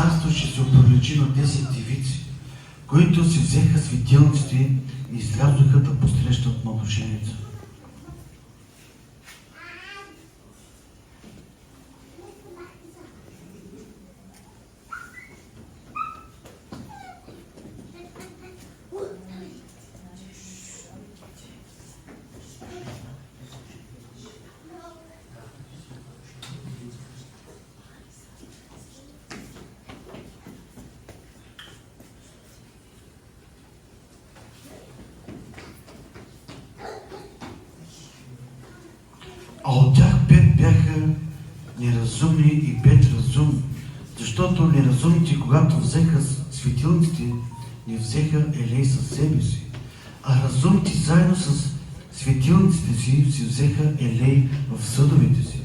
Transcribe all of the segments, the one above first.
царство ще се оприличи на 10 девици, които си взеха светилниците и излязоха да посрещат младоженеца. А от тях 5 бяха неразумни и 5 разумни, защото неразумните, когато взеха светилниците, не взеха елей със себе си, а разумните заедно с светилниците си взеха елей в съдовете си.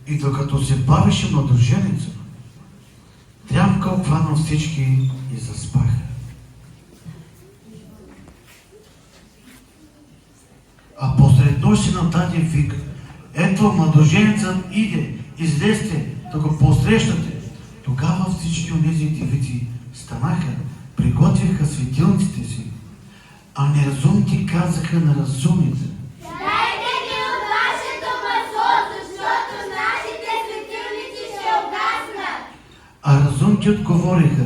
И докато се бавеше младоженеца, трямка обхвана всички и заспаха. А посред нощ се нададе вик: ето младоженецът иде, излезте да го посрещате. Тогава всички онези девици станаха, приготвиха светилниците си, а неразумните казаха на разумните: а разумните отговориха: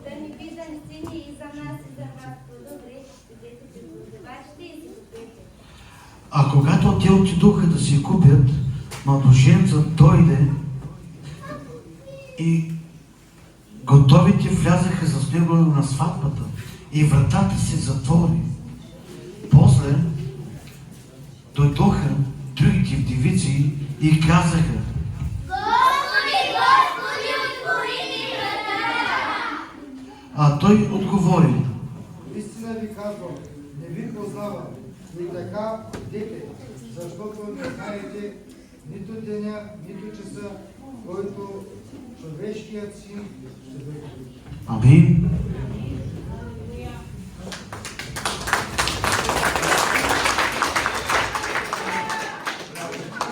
да ни видам сини и за нас и за вас, по-добре ще дадете преподавачите и си купете. А когато те отидоха да си купят, младоженецът дойде и готовите влязаха с него на сватбата и вратата се затвори. После дойдоха другите девици и казаха: а той отговори: истина ви казвам, не ви познавам, и така идете, защото не знаете нито деня, нито часа, който човешкият син ще дойде. Амин.